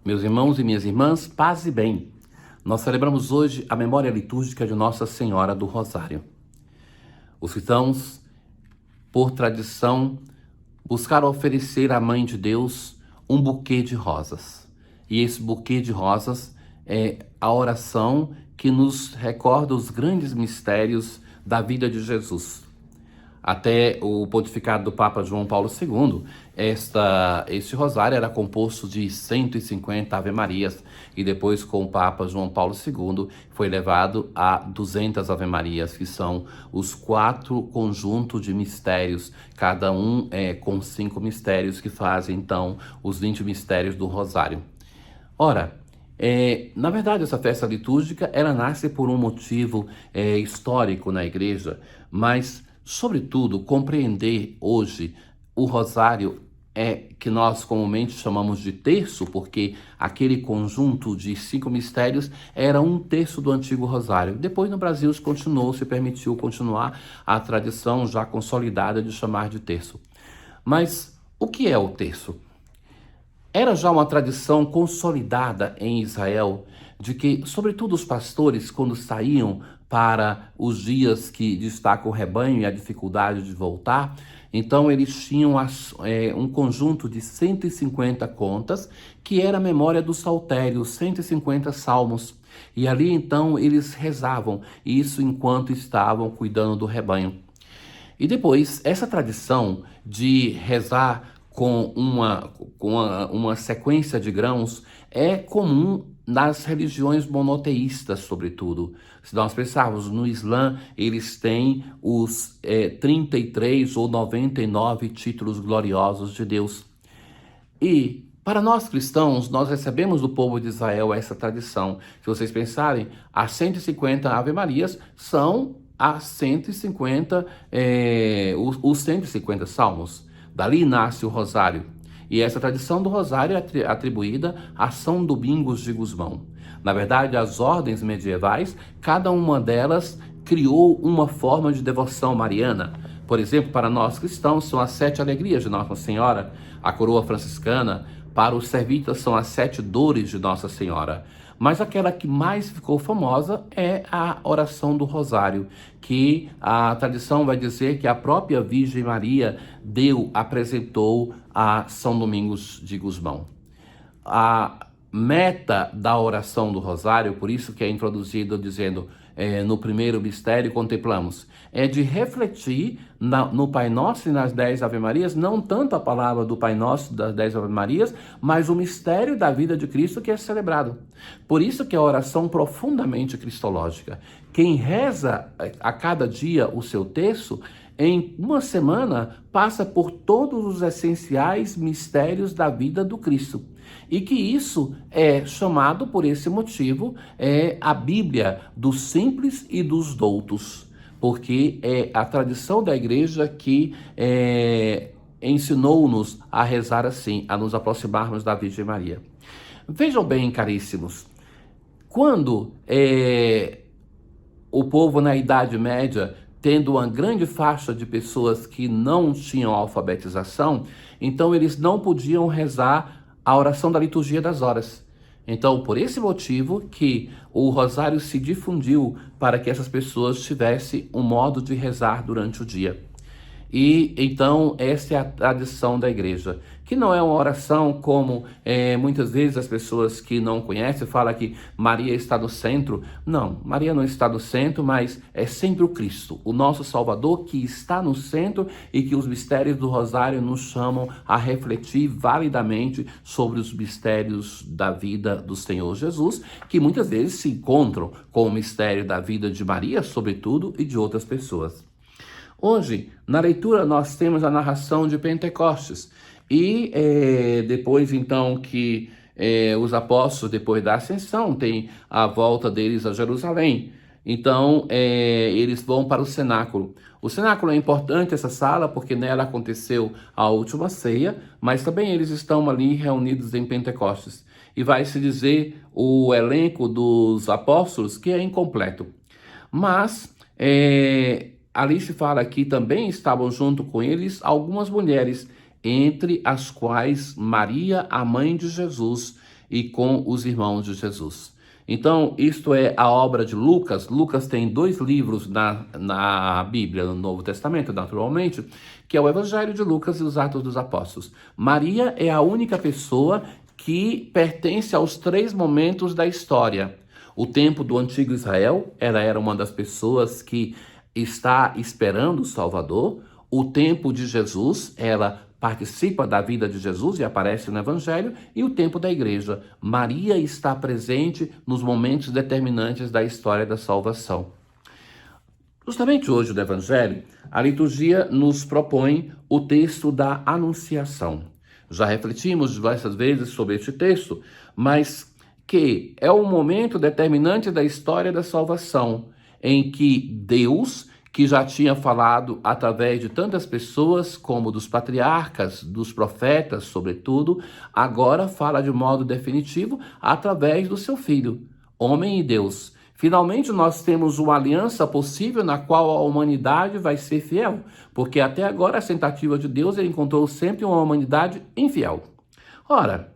Meus irmãos e minhas irmãs, paz e bem. Nós celebramos hoje a memória litúrgica de Nossa Senhora do Rosário. Os cristãos, por tradição, buscaram oferecer à Mãe de Deus um buquê de rosas. E esse buquê de rosas é a oração que nos recorda os grandes mistérios da vida de Jesus. Até o pontificado do Papa João Paulo II, este rosário era composto de 150 Ave-Marias e depois com o Papa João Paulo II foi elevado a 200 Ave-Marias, que são os 4 conjuntos de mistérios, cada um com 5 mistérios que fazem então os 20 mistérios do rosário. Ora, na verdade, essa festa litúrgica, ela nasce por um motivo histórico na igreja, mas, sobretudo, compreender hoje o rosário que nós comumente chamamos de terço, porque aquele conjunto de 5 mistérios era um terço do antigo rosário. Depois, no Brasil, se permitiu continuar a tradição já consolidada de chamar de terço. Mas o que é o terço? Era já uma tradição consolidada em Israel de que, sobretudo os pastores, quando saíam para os dias que destaca o rebanho e a dificuldade de voltar, então eles tinham um conjunto de 150 contas, que era a memória do saltério, 150 salmos. E ali então eles rezavam, isso enquanto estavam cuidando do rebanho. E depois, essa tradição de rezar com uma sequência de grãos é comum nas religiões monoteístas, sobretudo. Se nós pensarmos no Islã, eles têm os 33 ou 99 títulos gloriosos de Deus. E para nós cristãos, nós recebemos do povo de Israel essa tradição. Se vocês pensarem, as 150 Ave-Marias são as 150, os 150 salmos. Dali nasce o rosário. E essa tradição do rosário é atribuída a São Domingos de Gusmão. Na verdade, as ordens medievais, cada uma delas criou uma forma de devoção mariana. Por exemplo, para nós cristãos são as 7 alegrias de Nossa Senhora, a coroa franciscana. Para os servitas são as 7 dores de Nossa Senhora. Mas aquela que mais ficou famosa é a oração do rosário, que a tradição vai dizer que a própria Virgem Maria apresentou a São Domingos de Gusmão. A meta da oração do rosário, por isso que é introduzido dizendo no primeiro mistério contemplamos, é de refletir no Pai Nosso e nas 10 Ave-Marias, não tanto a palavra do Pai Nosso das 10 Ave-Marias, mas o mistério da vida de Cristo que é celebrado. Por isso que é a oração profundamente cristológica. Quem reza a cada dia o seu terço, em uma semana passa por todos os essenciais mistérios da vida do Cristo. E que isso é chamado, por esse motivo, a Bíblia dos simples e dos doutos, porque é a tradição da igreja que ensinou-nos a rezar assim, a nos aproximarmos da Virgem Maria. Vejam bem, caríssimos, quando o povo na Idade Média, tendo uma grande faixa de pessoas que não tinham alfabetização, então eles não podiam rezar a oração da liturgia das horas. Então, por esse motivo que o rosário se difundiu para que essas pessoas tivessem um modo de rezar durante o dia. E então essa é a tradição da igreja, que não é uma oração como muitas vezes as pessoas que não conhecem falam que Maria está no centro. Não, Maria não está no centro, mas é sempre o Cristo, o nosso Salvador, que está no centro e que os mistérios do rosário nos chamam a refletir validamente sobre os mistérios da vida do Senhor Jesus, que muitas vezes se encontram com o mistério da vida de Maria, sobretudo, e de outras pessoas. Hoje, na leitura, nós temos a narração de Pentecostes. E depois, então, que os apóstolos, depois da ascensão, tem a volta deles a Jerusalém. Então, eles vão para o cenáculo. O cenáculo é importante, essa sala, porque nela aconteceu a última ceia, mas também eles estão ali reunidos em Pentecostes. E vai se dizer o elenco dos apóstolos que é incompleto. Mas ali se fala que também estavam junto com eles algumas mulheres, entre as quais Maria, a mãe de Jesus, e com os irmãos de Jesus. Então, isto é a obra de Lucas. Lucas tem 2 livros na Bíblia, no Novo Testamento, naturalmente, que é o Evangelho de Lucas e os Atos dos Apóstolos. Maria é a única pessoa que pertence aos 3 momentos da história. O tempo do antigo Israel, ela era uma das pessoas que está esperando o Salvador. O tempo de Jesus, ela participa da vida de Jesus e aparece no Evangelho, e o tempo da igreja. Maria está presente nos momentos determinantes da história da salvação. Justamente hoje no Evangelho, a liturgia nos propõe o texto da Anunciação. Já refletimos diversas vezes sobre este texto, mas que é um momento determinante da história da salvação, em que Deus, que já tinha falado através de tantas pessoas, como dos patriarcas, dos profetas, sobretudo, agora fala de modo definitivo através do seu Filho, homem e Deus. Finalmente, nós temos uma aliança possível na qual a humanidade vai ser fiel, porque até agora a tentativa de Deus, ele encontrou sempre uma humanidade infiel. Ora,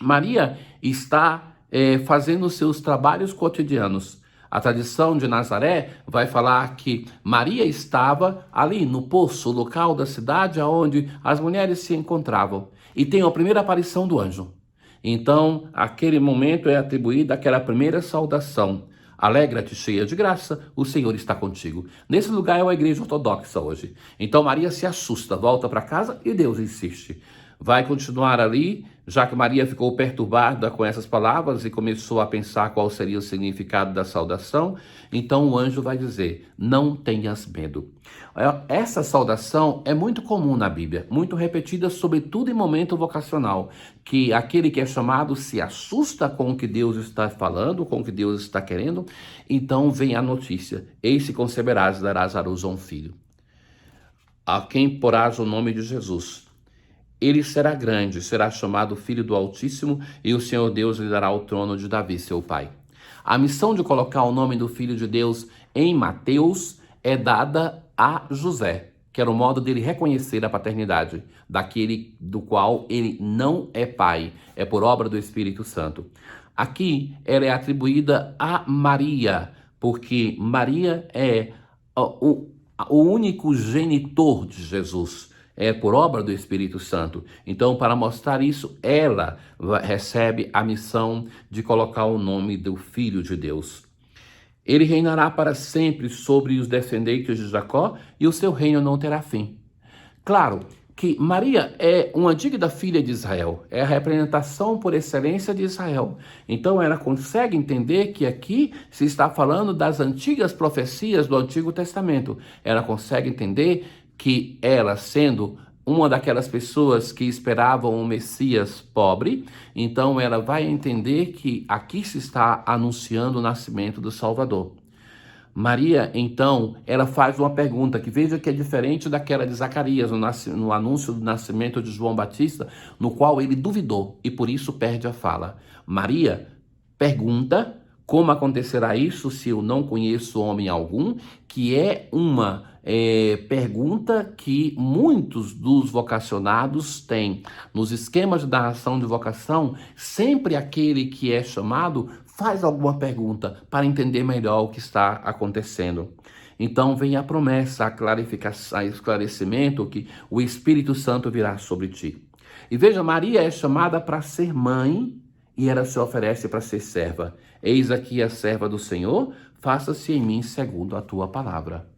Maria está fazendo os seus trabalhos cotidianos. A tradição de Nazaré vai falar que Maria estava ali no poço, o local da cidade onde as mulheres se encontravam. E tem a primeira aparição do anjo. Então, aquele momento é atribuído àquela primeira saudação. Alegra-te, cheia de graça, o Senhor está contigo. Nesse lugar é uma igreja ortodoxa hoje. Então Maria se assusta, volta para casa e Deus insiste. Vai continuar ali, já que Maria ficou perturbada com essas palavras e começou a pensar qual seria o significado da saudação. Então o anjo vai dizer, não tenhas medo. Essa saudação é muito comum na Bíblia, muito repetida, sobretudo em momento vocacional, que aquele que é chamado se assusta com o que Deus está falando, com o que Deus está querendo, então vem a notícia, eis que conceberás e darás à luz a um filho, a quem porás o nome de Jesus. Ele será grande, será chamado Filho do Altíssimo, e o Senhor Deus lhe dará o trono de Davi, seu pai. A missão de colocar o nome do Filho de Deus em Mateus é dada a José, que era o modo dele reconhecer a paternidade daquele do qual ele não é pai, é por obra do Espírito Santo. Aqui ela é atribuída a Maria, porque Maria é o único genitor de Jesus. É por obra do Espírito Santo. Então, para mostrar isso, ela recebe a missão de colocar o nome do Filho de Deus. Ele reinará para sempre sobre os descendentes de Jacó e o seu reino não terá fim. Claro que Maria é uma digna filha de Israel, é a representação por excelência de Israel. Então ela consegue entender que aqui se está falando das antigas profecias do Antigo Testamento. Ela consegue entender que ela, sendo uma daquelas pessoas que esperavam um Messias pobre, então ela vai entender que aqui se está anunciando o nascimento do Salvador. Maria, então, ela faz uma pergunta que veja que é diferente daquela de Zacarias no anúncio do nascimento de João Batista, no qual ele duvidou e por isso perde a fala. Maria pergunta como acontecerá isso se eu não conheço homem algum, que é uma pergunta que muitos dos vocacionados têm. Nos esquemas de narração de vocação, sempre aquele que é chamado faz alguma pergunta para entender melhor o que está acontecendo. Então vem a promessa, a clarificação, a esclarecimento que o Espírito Santo virá sobre ti. E veja, Maria é chamada para ser mãe e ela se oferece para ser serva. Eis aqui a serva do Senhor, faça-se em mim segundo a tua palavra.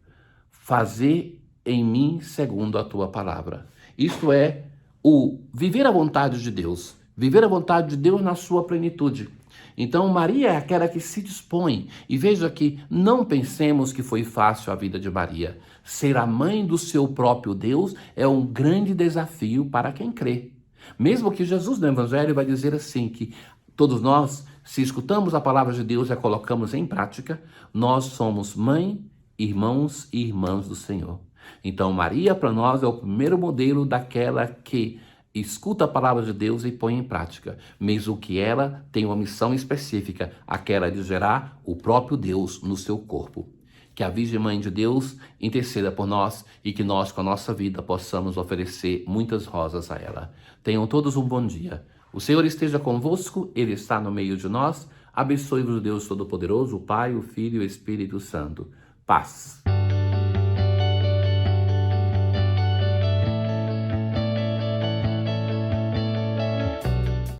Fazer em mim segundo a tua palavra. Isto é o viver a vontade de Deus. Viver a vontade de Deus na sua plenitude. Então Maria é aquela que se dispõe. E veja que não pensemos que foi fácil a vida de Maria. Ser a mãe do seu próprio Deus é um grande desafio para quem crê. Mesmo que Jesus no Evangelho vai dizer assim, que todos nós, se escutamos a palavra de Deus e a colocamos em prática, nós somos mãe, irmãos e irmãs do Senhor. Então Maria para nós é o primeiro modelo daquela que escuta a palavra de Deus e põe em prática, mesmo que ela tenha uma missão específica, aquela de gerar o próprio Deus no seu corpo. Que a Virgem Mãe de Deus interceda por nós e que nós, com a nossa vida, possamos oferecer muitas rosas a ela. Tenham todos um bom dia. O Senhor esteja convosco, Ele está no meio de nós. Abençoe-vos o Deus Todo-Poderoso, o Pai, o Filho e o Espírito Santo. Paz.